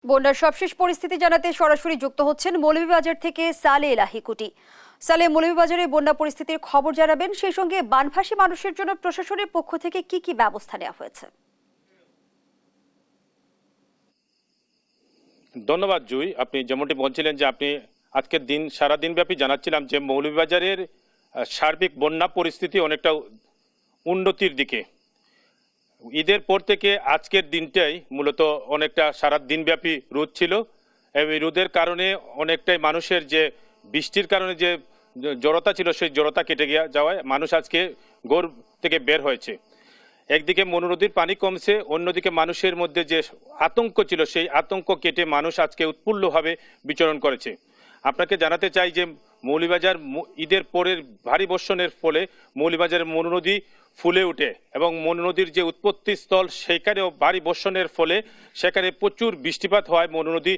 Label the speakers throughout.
Speaker 1: বন্যার সবশেষ পরিস্থিতি জানাতে সরাসরি যুক্ত হচ্ছেন মৌলভীবাজার থেকে সালে লাহিকুটি। সালে, মৌলভীবাজারে বন্যা পরিস্থিতির খবর জানাবেন, সেই সঙ্গে বানভাসী মানুষের জন্য প্রশাসনের পক্ষ থেকে কি কি ব্যবস্থা নেওয়া হয়েছে?
Speaker 2: ধন্যবাদ জুই। আপনি যেমনটি বলছিলেন যে আপনি আজকের দিন সারাদিন ব্যাপী জানাচ্ছিলাম যে মৌলভীবাজারের সার্বিক বন্যা পরিস্থিতি অনেকটা উন্নতির দিকে। ঈদের পর থেকে আজকের দিনটাই মূলত অনেকটা সারা দিনব্যাপী রোদ ছিল। এই রোদের কারণে অনেকটাই মানুষের যে বৃষ্টির কারণে যে জড়তা ছিল সেই জড়তা কেটে যাওয়ায় মানুষ আজকে ঘর থেকে বের হয়েছে। একদিকে মনু নদীর পানি কমছে, অন্যদিকে মানুষের মধ্যে যে আতঙ্ক ছিল সেই আতঙ্ক কেটে মানুষ আজকে উৎফুল্লভাবে বিচরণ করেছে। আপনাকে জানাতে চাই যে মৌলভীবাজার ঈদের পরের ভারী বর্ষণের ফলে মৌলভীবাজারের মনু নদী ফুলে ওঠে এবং মনু নদীর যে উৎপত্তি স্থল সেখানেও ভারী বর্ষণের ফলে সেখানে প্রচুর বৃষ্টিপাত হয়। মনু নদী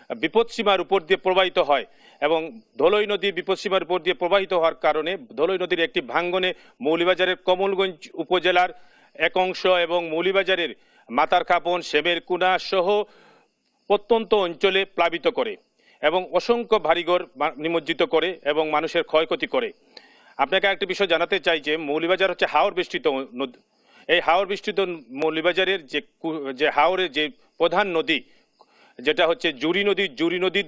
Speaker 2: বিপদসীমার উপর দিয়ে প্রবাহিত হয় এবং ধলই নদী বিপদসীমার উপর দিয়ে প্রবাহিত হওয়ার কারণে ধলই নদীর একটি ভাঙ্গনে মৌলভীবাজারের কমলগঞ্জ উপজেলার এক অংশ এবং মৌলভীবাজারের মাতারখাপন, শেমেরকুনা সহ প্রত্যন্ত অঞ্চলে প্লাবিত করে এবং অসংখ্য বাড়িঘর নিমজ্জিত করে এবং মানুষের ক্ষয়ক্ষতি করে। আপনাকে একটা বিষয় জানাতে চাই যে মৌলভীবাজার হচ্ছে হাওর বেষ্টিত নদী। এই হাওর বেষ্টিত মৌলভীবাজারের যে হাওরের যে প্রধান নদী যেটা হচ্ছে জুরি নদী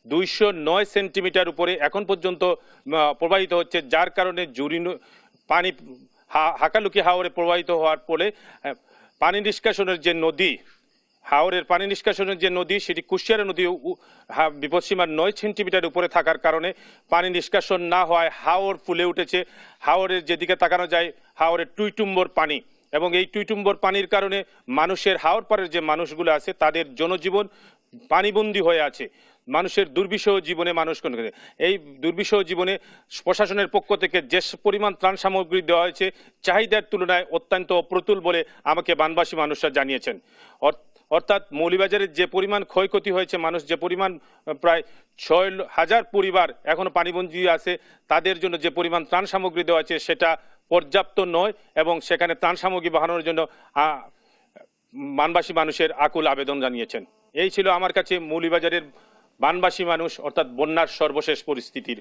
Speaker 2: 209 সেন্টিমিটার উপরে এখন পর্যন্ত প্রবাহিত হচ্ছে, যার কারণে পানি হাকালুকি হাওরে প্রবাহিত হওয়ার ফলে পানি নিষ্কাশনের যে নদী, হাওরের পানি নিষ্কাশনের যে নদী সেটি কুশিয়ারা নদী বিপদসীমার 9 সেন্টিমিটার উপরে থাকার কারণে পানি নিষ্কাশন না হওয়ায় হাওর ফুলে উঠেছে। হাওরের যেদিকে তাকানো যায় হাওরের টুইটুম্বর পানি এবং এই টুইটুম্বর পানির কারণে মানুষের হাওর পাড়ের যে মানুষগুলো আছে তাদের জনজীবন পানিবন্দী হয়ে আছে। মানুষের দুর্বিষহ জীবনে এই দুর্বিষহ জীবনে প্রশাসনের পক্ষ থেকে যে পরিমাণ ত্রাণ সামগ্রী দেওয়া হয়েছে চাহিদার তুলনায় অত্যন্ত অপ্রতুল বলে আমাকে বানবাসী মানুষরা জানিয়েছেন। অর্থাৎ মৌলভীবাজারের যে পরিমাণ ক্ষয়ক্ষতি হয়েছে, মানুষ যে পরিমাণ প্রায় 6,000 পরিবার এখনো পানিবন্দী আছে, তাদের জন্য যে পরিমাণ ত্রাণ সামগ্রী দেওয়া আছে সেটা পর্যাপ্ত নয় এবং সেখানে ত্রাণ সামগ্রী বাড়ানোর জন্য বানবাসী মানুষের আকুল আবেদন জানিয়েছেন। এই ছিল আমার কাছে মৌলভীবাজারের বানবাসী মানুষ অর্থাৎ বন্যার সর্বশেষ পরিস্থিতির